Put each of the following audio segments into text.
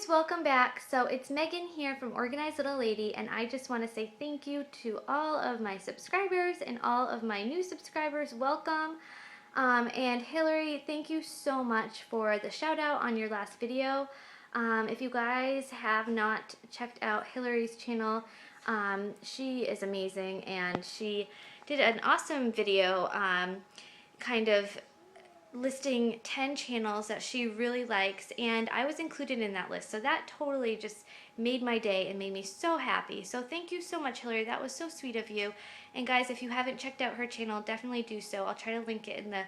guys, welcome back. So it's Megan here from Organized Little Lady, and I just want to say thank you to all of my subscribers and all of my new subscribers. Welcome. And Hilary, thank you so much for the shout out on your last video. If you guys have not checked out Hilary's channel, she is amazing, and she did an awesome video kind of listing 10 channels that she really likes, and I was included in that list, so that totally just made my day and made me so happy. So thank you so much, Hilary. That was so sweet of you. And guys, if you haven't checked out her channel, definitely do so. I'll try to link it in the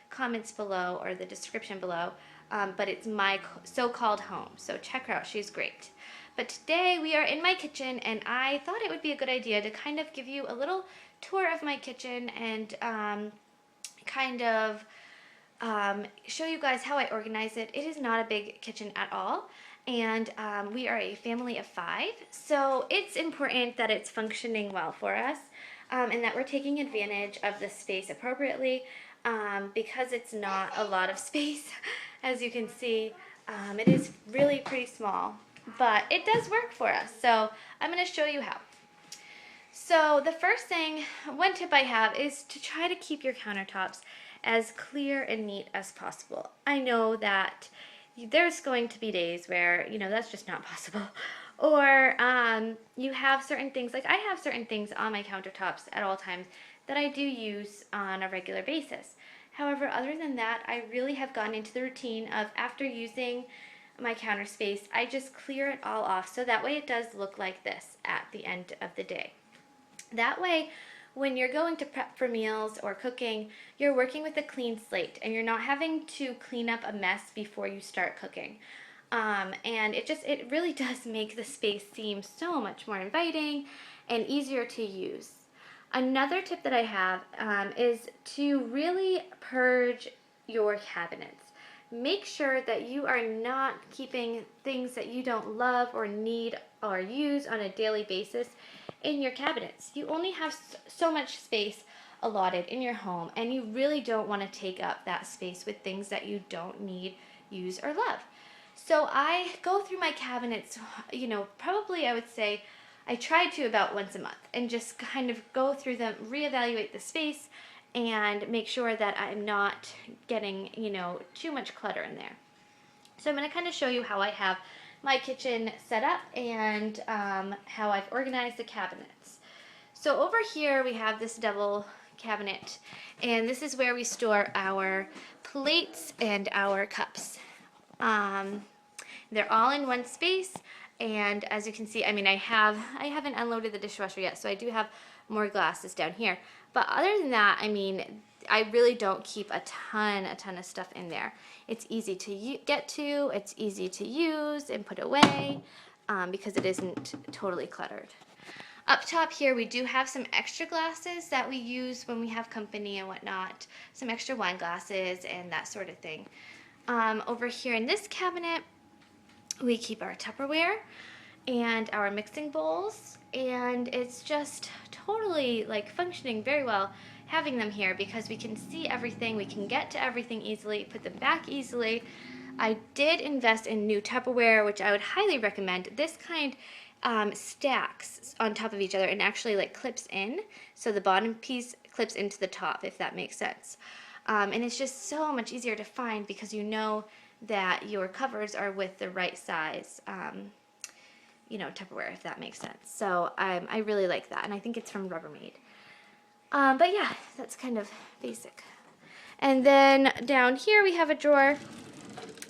comments below or the description below, but it's my so-called home, so check her out. She's great. But today we are in my kitchen, and I thought it would be a good idea to kind of give you a little tour of my kitchen and kind of show you guys how I organize it. It is not a big kitchen at all, and we are a family of 5, so it's important that it's functioning well for us, and that we're taking advantage of the space appropriately, because it's not a lot of space. As you can see, it is really pretty small, but it does work for us, so I'm going to show you how. So the first thing, one tip I have, is to try to keep your countertops as clear and neat as possible. I know that there's going to be days where, you know, that's just not possible. Or you have certain things, like I have certain things on my countertops at all times that I do use on a regular basis. However, other than that, I really have gotten into the routine of, after using my counter space, I just clear it all off, so that way it does look like this at the end of the day. That way, when you're going to prep for meals or cooking, you're working with a clean slate, and you're not having to clean up a mess before you start cooking. And it really does make the space seem so much more inviting and easier to use. Another tip that I have is to really purge your cabinets. Make sure that you are not keeping things that you don't love or need or use on a daily basis in your cabinets. You only have so much space allotted in your home, and you really don't want to take up that space with things that you don't need, use, or love. So I go through my cabinets, you know, probably I would say I try to about once a month, and just kind of go through them, reevaluate the space, and make sure that I'm not getting, you know, too much clutter in there. So I'm going to kind of show you how I have my kitchen set up and how I've organized the cabinets. So over here we have this double cabinet, and this is where we store our plates and our cups. They're all in one space, and as you can see, I mean, I haven't unloaded the dishwasher yet, so I do have more glasses down here. But other than that, I mean, I really don't keep a ton of stuff in there. It's easy to get to, it's easy to use and put away, because it isn't totally cluttered. Up top here, we do have some extra glasses that we use when we have company and whatnot, some extra wine glasses and that sort of thing. Over here in this cabinet, we keep our Tupperware and our mixing bowls, and it's just totally like functioning very well having them here, because we can see everything, we can get to everything easily, put them back easily. I did invest in new Tupperware, which I would highly recommend. This kind stacks on top of each other and actually like clips in, so the bottom piece clips into the top, if that makes sense. And it's just so much easier to find, because you know that your covers are with the right size, you know, Tupperware, if that makes sense. So I really like that, and I think it's from Rubbermaid. But yeah, that's kind of basic. And then down here we have a drawer,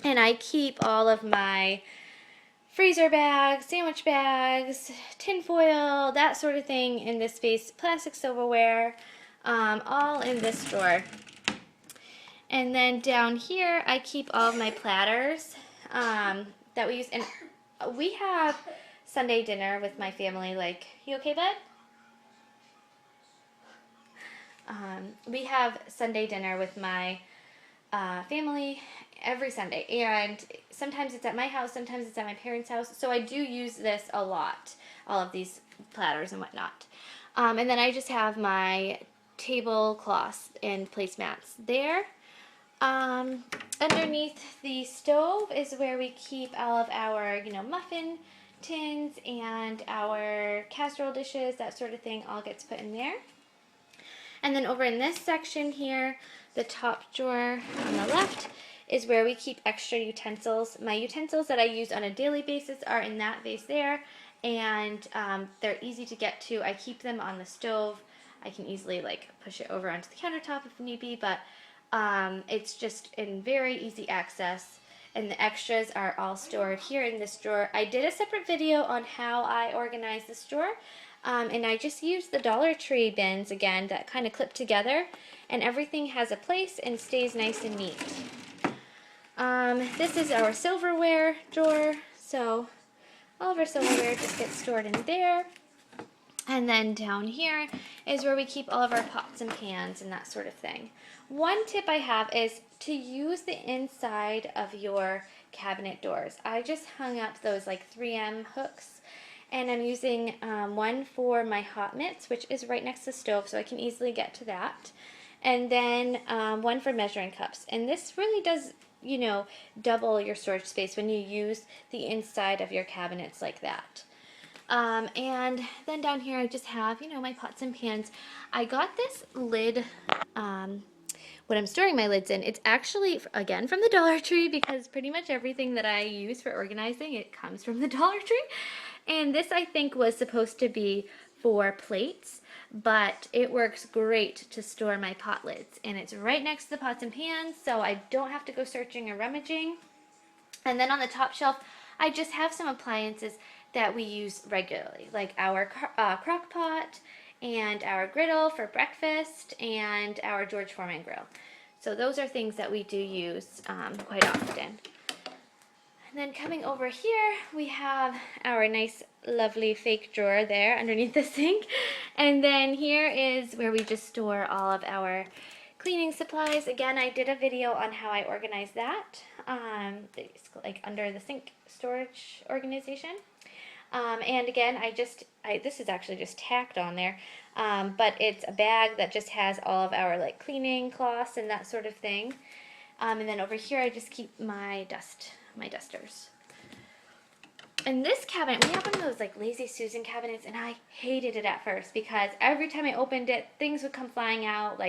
and I keep all of my freezer bags, sandwich bags, tin foil, that sort of thing in this space, plastic silverware, all in this drawer. And then down here I keep all of my platters that we use, and we have Sunday dinner with my family. Like, you okay, bud? We have Sunday dinner with my family every Sunday, and sometimes it's at my house, sometimes it's at my parents' house, so I do use this a lot, all of these platters and whatnot. And then I just have my tablecloths and placemats there. Underneath the stove is where we keep all of our, muffin tins and our casserole dishes, that sort of thing, all gets put in there. And then over in this section here, the top drawer on the left is where we keep extra utensils. My utensils that I use on a daily basis are in that vase there, and they're easy to get to. I keep them on the stove. I can easily push it over onto the countertop if need be, but it's just in very easy access. And the extras are all stored here in this drawer. I did a separate video on how I organize this drawer. And I just used the Dollar Tree bins again that kind of clip together, and everything has a place and stays nice and neat. This is our silverware drawer, so all of our silverware just gets stored in there. And then down here is where we keep all of our pots and pans and that sort of thing. One tip I have is to use the inside of your cabinet doors. I just hung up those 3M hooks, and I'm using one for my hot mitts, which is right next to the stove, so I can easily get to that. And then one for measuring cups. And this really does, double your storage space when you use the inside of your cabinets like that. And then down here I just have, my pots and pans. I got this lid, what I'm storing my lids in. It's actually, again, from the Dollar Tree, because pretty much everything that I use for organizing, it comes from the Dollar Tree. And this, I think, was supposed to be for plates, but it works great to store my pot lids. And it's right next to the pots and pans, so I don't have to go searching or rummaging. And then on the top shelf, I just have some appliances that we use regularly, like our crock pot and our griddle for breakfast and our George Foreman grill. So those are things that we do use quite often. And then coming over here, we have our nice, lovely fake drawer there underneath the sink. And then here is where we just store all of our cleaning supplies. Again, I did a video on how I organize that, under the sink storage organization. And again, this is actually just tacked on there, but it's a bag that just has all of our cleaning cloths and that sort of thing. And then over here, I just keep my dusters. In this cabinet, we have one of those Lazy Susan cabinets, and I hated it at first because every time I opened it, things would come flying out.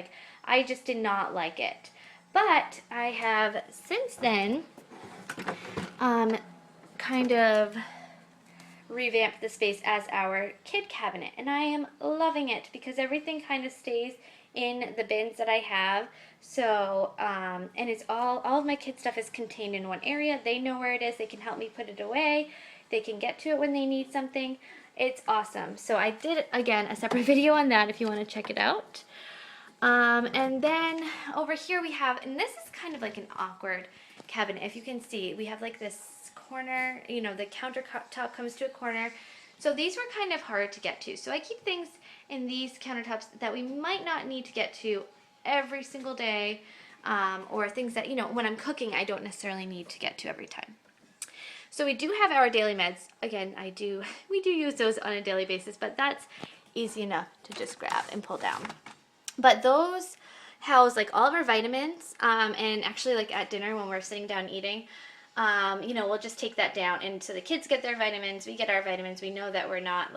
I just did not like it. But I have since then kind of revamped the space as our kid cabinet, and I am loving it because everything kind of stays in the bins that I have. So and it's all of my kid stuff is contained in one area. They know where it is. They can help me put it away. They can get to it when they need something. It's awesome. So I did, again, a separate video on that if you want to check it out. And then over here we have, and this is kind of an awkward cabinet. If you can see, we have this corner, the countertop comes to a corner. So these were kind of hard to get to. So I keep things in these countertops that we might not need to get to every single day, or things that, when I'm cooking, I don't necessarily need to get to every time. So we do have our daily meds. Again, we do use those on a daily basis, but that's easy enough to just grab and pull down. But those house all of our vitamins, and actually at dinner when we're sitting down eating, we'll just take that down, and so the kids get their vitamins, we get our vitamins, we know that we're not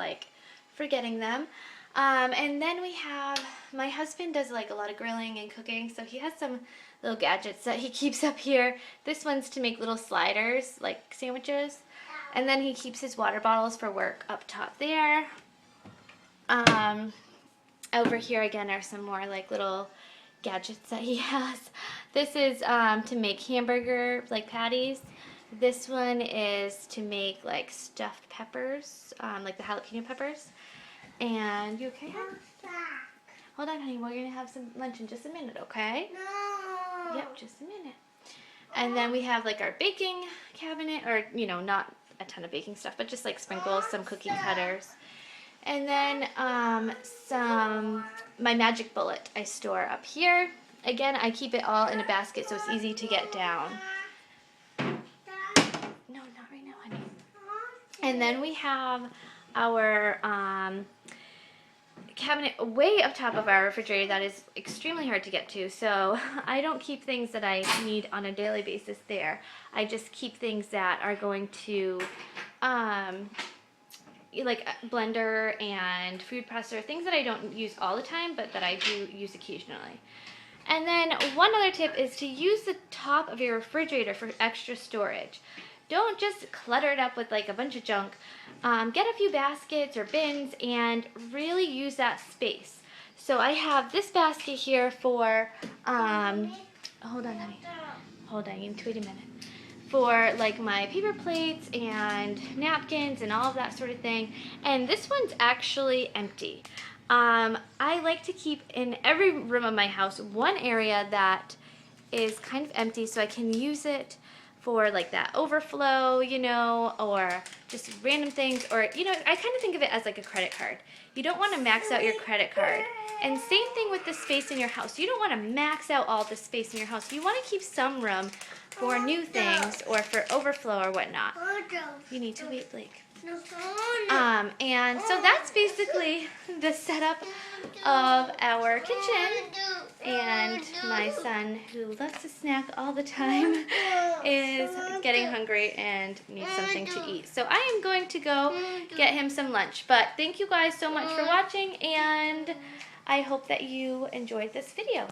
forgetting them. And then we have, my husband does a lot of grilling and cooking, so he has some little gadgets that he keeps up here. This one's to make little sliders, sandwiches. And then he keeps his water bottles for work up top there. Over here again are some more little gadgets that he has. This is to make hamburger patties. This one is to make stuffed peppers, the jalapeno peppers. And you okay? Hold on, honey. We're gonna have some lunch in just a minute, okay? No. Yep, just a minute. And then we have our baking cabinet, or not a ton of baking stuff, but just sprinkles, some cookie cutters. And then my magic bullet I store up here. Again, I keep it all in a basket so it's easy to get down. No, not right now, honey. And then we have our cabinet way up top of our refrigerator that is extremely hard to get to, so I don't keep things that I need on a daily basis there. I just keep things that are going to, like a blender and food processor, things that I don't use all the time, but that I do use occasionally. And then one other tip is to use the top of your refrigerator for extra storage. Don't just clutter it up with like a bunch of junk. Get a few baskets or bins and really use that space. So I have this basket here for, hold on honey, hold on, you need to wait a minute. For like my paper plates and napkins and all of that sort of thing. And this one's actually empty. I like to keep in every room of my house one area that is kind of empty so I can use it for like that overflow, you know, or just random things, or, you know, I kind of think of it as like a credit card. You don't want to max out your credit card. And same thing with the space in your house. You don't want to max out all the space in your house. You want to keep some room for new things or for overflow or whatnot. You need to wait, Blake. And so that's basically the setup of our kitchen. And my son, who loves to snack all the time, is getting hungry and needs something to eat. So I am going to go get him some lunch. But thank you guys so much for watching, and I hope that you enjoyed this video.